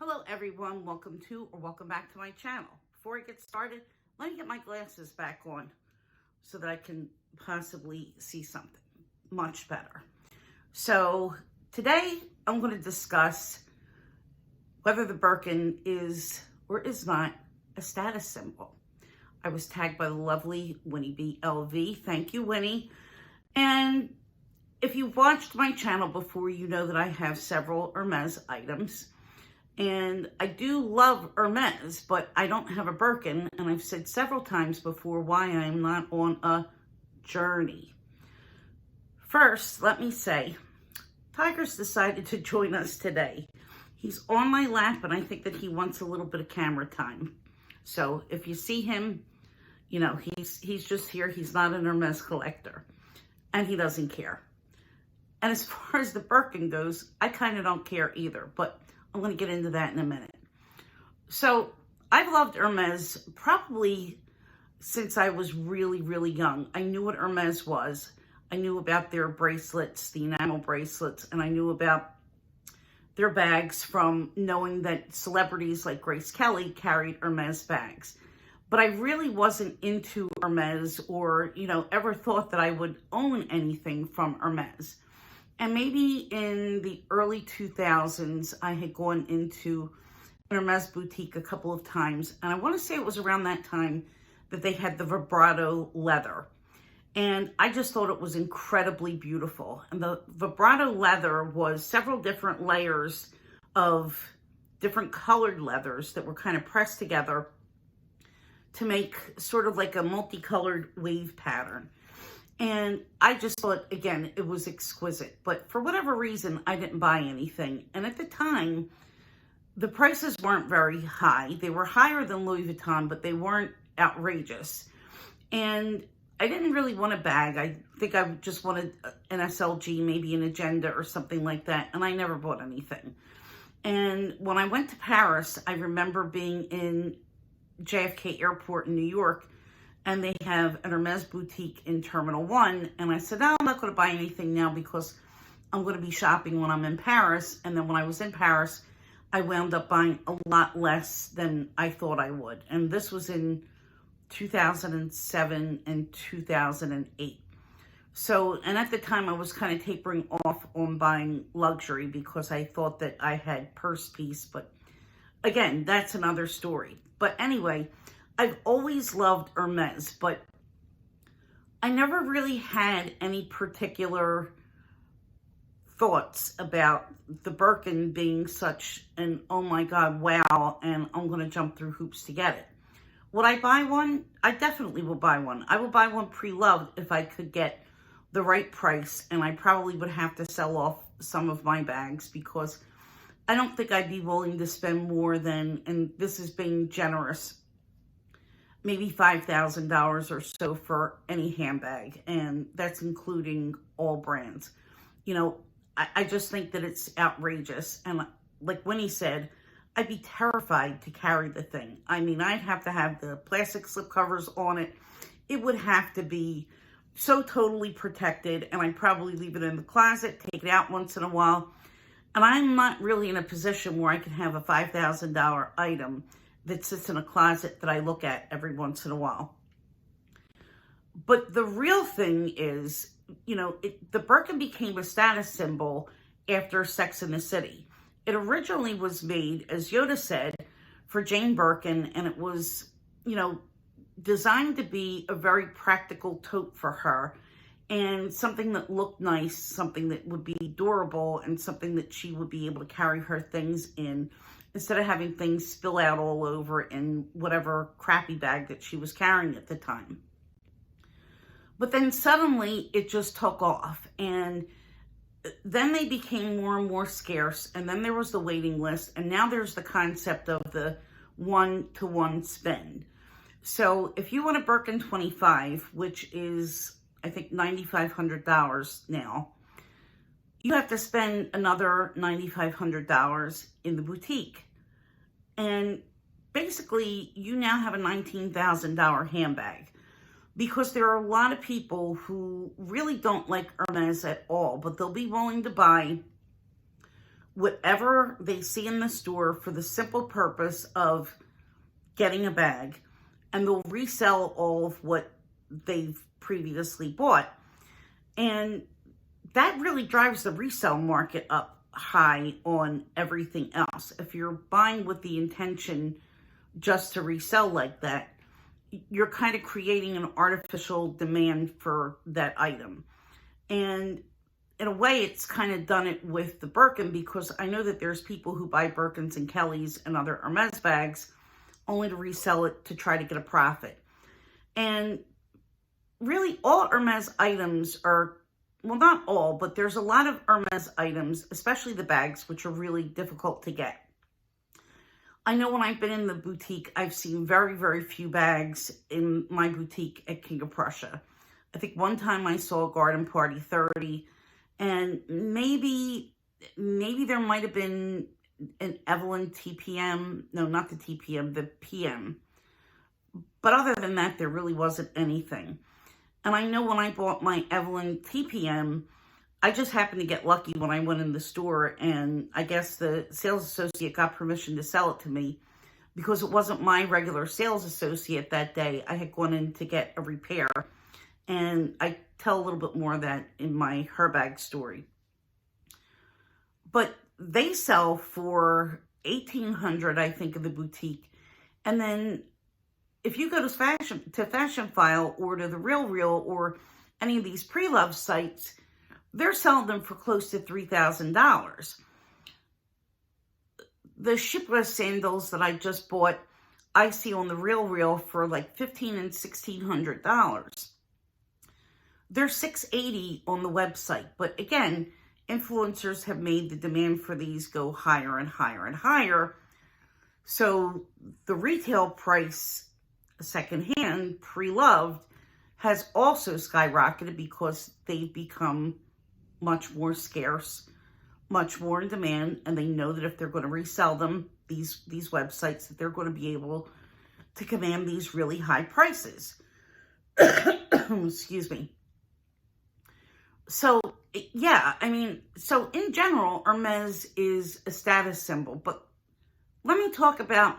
Hello everyone, welcome to or welcome back to my channel. Before I get started, let me get my glasses back on so that I can possibly see something much better. So today I'm going to discuss whether the Birkin is or is not a status symbol. I was tagged by the lovely Winnie BLV. Thank you, Winnie. And if you've watched my channel before, you know that I have several Hermes items. And I do love Hermes, but I don't have a Birkin. And I've said several times before why I'm not on a journey. First, let me say, Tiger's decided to join us today. He's on my lap, and I think that he wants a little bit of camera time. So if you see him, you know, he's just here. He's not an Hermes collector, and he doesn't care. And as far as the Birkin goes, I kind of don't care either, but I'm going to get into that in a minute. So I've loved Hermes probably since I was really, really young. I knew what Hermes was. I knew about their bracelets, the enamel bracelets, and I knew about their bags from knowing that celebrities like Grace Kelly carried Hermes bags. But I really wasn't into Hermes or, you know, ever thought that I would own anything from Hermes. And maybe in the early 2000s, I had gone into an Hermes boutique a couple of times. And I want to say it was around that time that they had the vibrato leather. And I just thought it was incredibly beautiful. And the vibrato leather was several different layers of different colored leathers that were kind of pressed together to make sort of like a multicolored wave pattern. And I just thought, again, it was exquisite. But for whatever reason, I didn't buy anything. And at the time, the prices weren't very high. They were higher than Louis Vuitton, but they weren't outrageous. And I didn't really want a bag. I think I just wanted an SLG, maybe an Agenda or something like that. And I never bought anything. And when I went to Paris, I remember being in JFK Airport in New York, and they have an Hermes boutique in Terminal 1. And I said, no, I'm not going to buy anything now because I'm going to be shopping when I'm in Paris. And then when I was in Paris, I wound up buying a lot less than I thought I would. And this was in 2007 and 2008. So, and at the time I was kind of tapering off on buying luxury because I thought that I had purse piece. But again, that's another story. But anyway, I've always loved Hermes, but I never really had any particular thoughts about the Birkin being such an, oh my God, wow, and I'm going to jump through hoops to get it. Would I buy one? I definitely will buy one. I will buy one pre-loved if I could get the right price, and I probably would have to sell off some of my bags because I don't think I'd be willing to spend more than, and this is being generous, maybe $5,000 or so for any handbag. And that's including all brands. You know, I just think that it's outrageous. And like Winnie said, I'd be terrified to carry the thing. I mean, I'd have to have the plastic slip covers on it. It would have to be so totally protected. And I'd probably leave it in the closet, take it out once in a while. And I'm not really in a position where I can have a $5,000 item that sits in a closet that I look at every once in a while. But the real thing is, you know, the Birkin became a status symbol after Sex and the City. It originally was made, as Yoda said, for Jane Birkin, and it was, you know, designed to be a very practical tote for her and something that looked nice, something that would be durable, and something that she would be able to carry her things in, instead of having things spill out all over in whatever crappy bag that she was carrying at the time. But then suddenly it just took off, and then they became more and more scarce, and then there was the waiting list, and now there's the concept of the one-to-one spend. So if you want a Birkin 25, which is, I think, $9,500 now, you have to spend another $9,500 in the boutique. And basically, you now have a $19,000 handbag. Because there are a lot of people who really don't like Hermes at all, but they'll be willing to buy whatever they see in the store for the simple purpose of getting a bag, and they'll resell all of what they've previously bought. And that really drives the resale market up high on everything else. If you're buying with the intention just to resell like that, you're kind of creating an artificial demand for that item. And in a way, it's kind of done it with the Birkin, because I know that there's people who buy Birkins and Kellys and other Hermes bags only to resell it to try to get a profit. And really, all Hermes items are, well, not all, but there's a lot of Hermes items, especially the bags, which are really difficult to get. I know when I've been in the boutique, I've seen very, very few bags in my boutique at King of Prussia. I think one time I saw a garden party 30, and maybe there might have been an Evelyn TPM. No, not the TPM, the PM. But other than that, there really wasn't anything. And I know when I bought my Evelyn TPM, I just happened to get lucky when I went in the store, and I guess the sales associate got permission to sell it to me because it wasn't my regular sales associate that day. I had gone in to get a repair, and I tell a little bit more of that in my Her Bag story. But they sell for $1,800, I think, in the boutique. And then if you go to Fashion File or to the Real Real or any of these pre-love sites, they're selling them for close to $3,000. The shipless sandals that I just bought, I see on the Real Real for like $1,500 and $1,600. They're $680 on the website, but again, influencers have made the demand for these go higher and higher and higher. So the retail price, secondhand, pre-loved, has also skyrocketed because they've become much more scarce, much more in demand, and they know that if they're going to resell them, these websites, that they're going to be able to command these really high prices. Excuse me. So, yeah, I mean, so in general, Hermes is a status symbol, but let me talk about,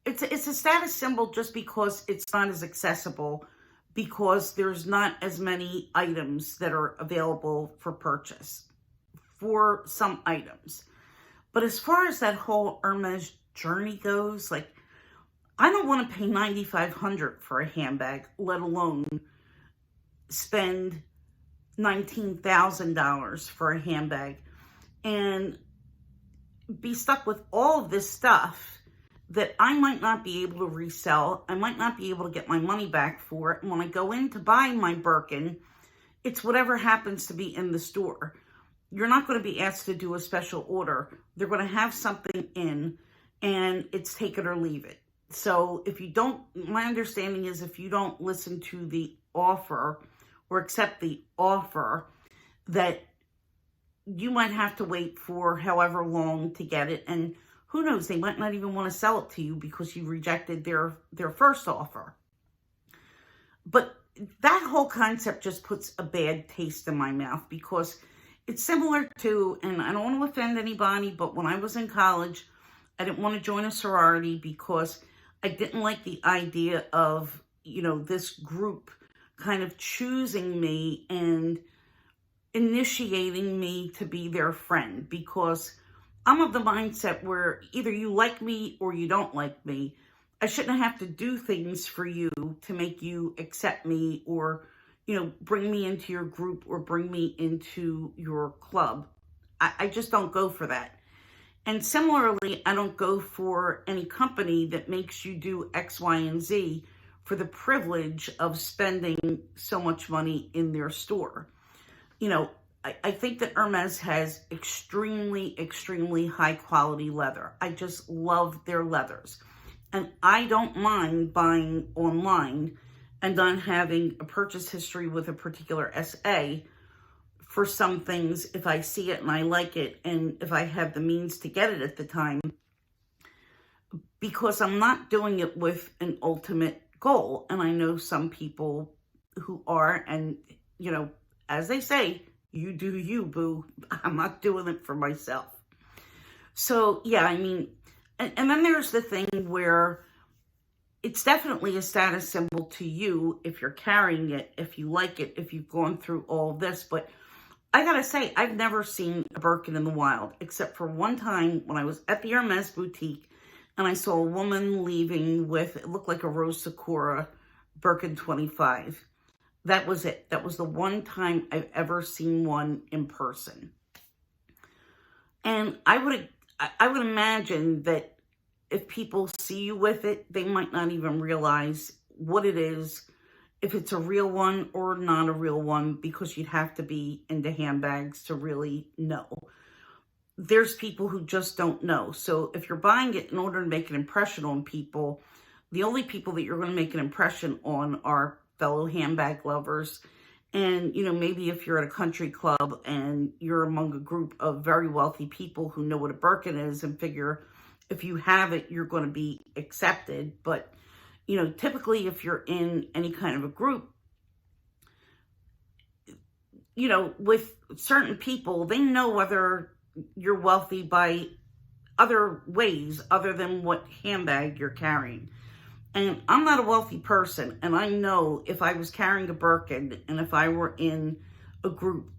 it's a status symbol just because it's not as accessible, because there's not as many items that are available for purchase for some items. But as far as that whole Hermes journey goes, like, I don't want to pay $9,500 for a handbag, let alone spend $19,000 for a handbag and be stuck with all of this stuff that I might not be able to resell. I might not be able to get my money back for it. And when I go in to buy my Birkin, it's whatever happens to be in the store. You're not going to be asked to do a special order. They're going to have something in, and it's take it or leave it. So if you don't, my understanding is if you don't listen to the offer or accept the offer, that you might have to wait for however long to get it. And who knows, they might not even want to sell it to you because you rejected their first offer. But that whole concept just puts a bad taste in my mouth, because it's similar to, and I don't want to offend anybody, but when I was in college, I didn't want to join a sorority because I didn't like the idea of, you know, this group kind of choosing me and initiating me to be their friend, because I'm of the mindset where either you like me or you don't like me. I shouldn't have to do things for you to make you accept me, or, you know, bring me into your group or bring me into your club. I just don't go for that. And similarly, I don't go for any company that makes you do X, Y, and Z for the privilege of spending so much money in their store. You know, I think that Hermes has extremely, extremely high quality leather. I just love their leathers. And I don't mind buying online and not having a purchase history with a particular SA for some things if I see it and I like it, and if I have the means to get it at the time, because I'm not doing it with an ultimate goal. And I know some people who are, and, you know, as they say, you do you, boo. I'm not doing it for myself. So, yeah, I mean, and then there's the thing where it's definitely a status symbol to you if you're carrying it, if you like it, if you've gone through all this. But I gotta say, I've never seen a Birkin in the wild, except for one time when I was at the Hermes boutique and I saw a woman leaving with, it looked like a Rose Sakura Birkin 25. That was it. That was the one time I've ever seen one in person. And I would imagine that if people see you with it, they might not even realize what it is, if it's a real one or not a real one, because you'd have to be into handbags to really know. There's people who just don't know. So if you're buying it in order to make an impression on people, the only people that you're going to make an impression on are fellow handbag lovers. And, you know, maybe if you're at a country club and you're among a group of very wealthy people who know what a Birkin is and figure if you have it, you're going to be accepted. But, you know, typically if you're in any kind of a group, you know, with certain people, they know whether you're wealthy by other ways other than what handbag you're carrying. And I'm not a wealthy person, and I know if I was carrying a Birkin and if I were in a group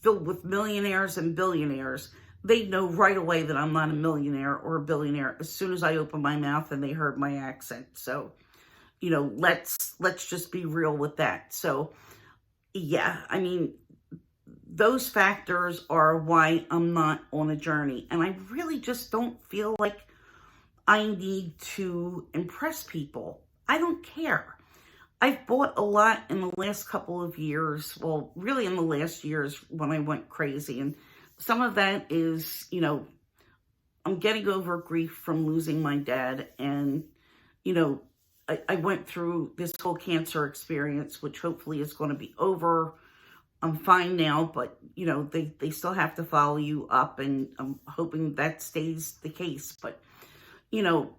filled with millionaires and billionaires, they'd know right away that I'm not a millionaire or a billionaire as soon as I opened my mouth and they heard my accent. So, you know, let's just be real with that. So, yeah, I mean, those factors are why I'm not on a journey. And I really just don't feel like I need to impress people. I don't care. I've bought a lot in the last couple of years. Well, really in the last years when I went crazy. And some of that is, you know, I'm getting over grief from losing my dad. And, you know, I went through this whole cancer experience, which hopefully is going to be over. I'm fine now, but, you know, they still have to follow you up. And I'm hoping that stays the case. But, you know,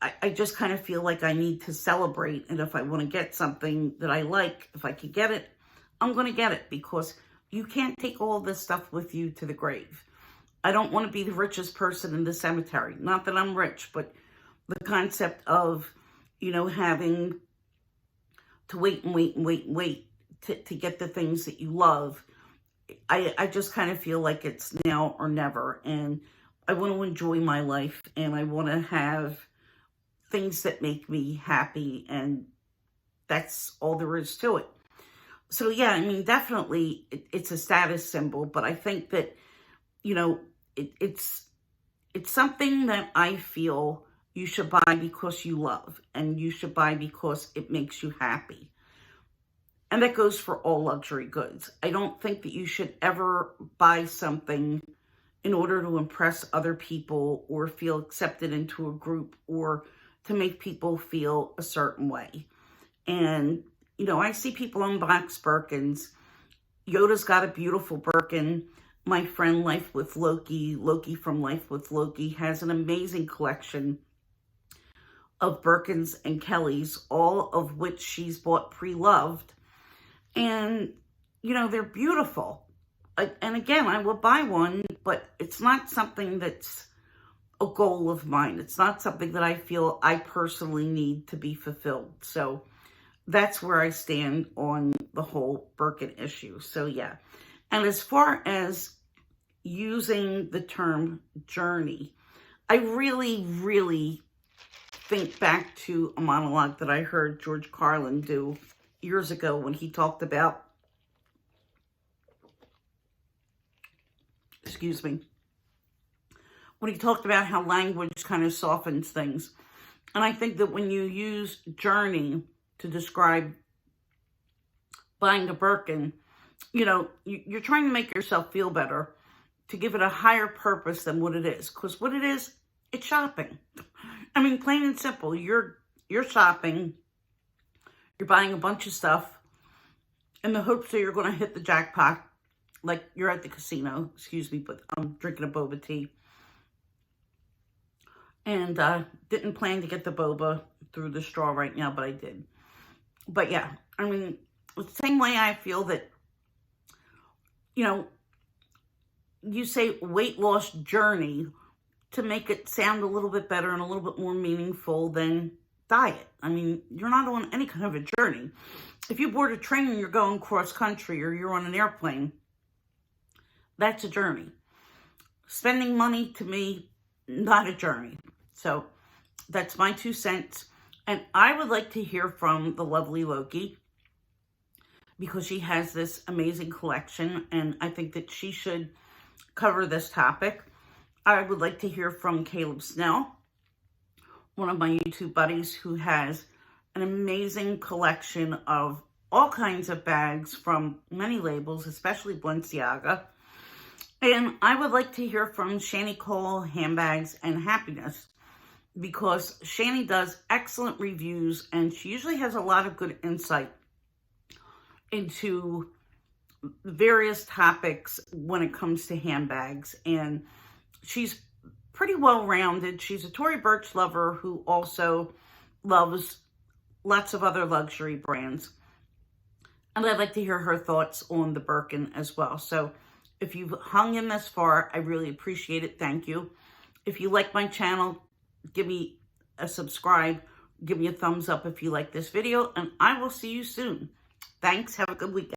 I just kind of feel like I need to celebrate. And if I want to get something that I like, if I could get it, I'm going to get it, because you can't take all this stuff with you to the grave. I don't want to be the richest person in the cemetery. Not that I'm rich, but the concept of, you know, having to wait to get the things that you love. I just kind of feel like it's now or never. And I want to enjoy my life, and I want to have things that make me happy, and that's all there is to it. So, yeah, I mean, definitely it's a status symbol, but I think that, you know, it's something that I feel you should buy because you love, and you should buy because it makes you happy. And that goes for all luxury goods. I don't think that you should ever buy something in order to impress other people or feel accepted into a group or to make people feel a certain way. And, you know, I see people unbox Birkins. Yoda's got a beautiful Birkin. My friend Life with Loki from Life with Loki, has an amazing collection of Birkins and Kellys, all of which she's bought pre-loved. And, you know, they're beautiful. And again, I will buy one, but it's not something that's a goal of mine. It's not something that I feel I personally need to be fulfilled. So that's where I stand on the whole Birkin issue. So yeah. And as far as using the term journey, I really, really think back to a monologue that I heard George Carlin do years ago when he talked about, when he talked about how language kind of softens things. And I think that when you use journey to describe buying a Birkin, you know, you're trying to make yourself feel better, to give it a higher purpose than what it is. Because what it is, it's shopping. I mean, plain and simple, you're shopping, you're buying a bunch of stuff in the hopes that you're going to hit the jackpot. Like you're at the casino, but I'm drinking a boba tea. And didn't plan to get the boba through the straw right now, but I did. But yeah, I mean, the same way I feel that, you know, you say weight loss journey, to make it sound a little bit better and a little bit more meaningful than diet. I mean, you're not on any kind of a journey. If you board a train and you're going cross country or you're on an airplane, that's a journey. Spending money, to me, not a journey. So that's my 2 cents. And I would like to hear from the lovely Loki, because she has this amazing collection, and I think that she should cover this topic. I would like to hear from Caleb Snell, one of my YouTube buddies who has an amazing collection of all kinds of bags from many labels, especially Balenciaga. And I would like to hear from Shani Cole, Handbags and Happiness, because Shani does excellent reviews and she usually has a lot of good insight into various topics when it comes to handbags. And she's pretty well-rounded. She's a Tory Burch lover who also loves lots of other luxury brands. And I'd like to hear her thoughts on the Birkin as well. So if you've hung in this far, I really appreciate it. Thank you. If you like my channel, give me a subscribe. Give me a thumbs up if you like this video. And I will see you soon. Thanks. Have a good weekend.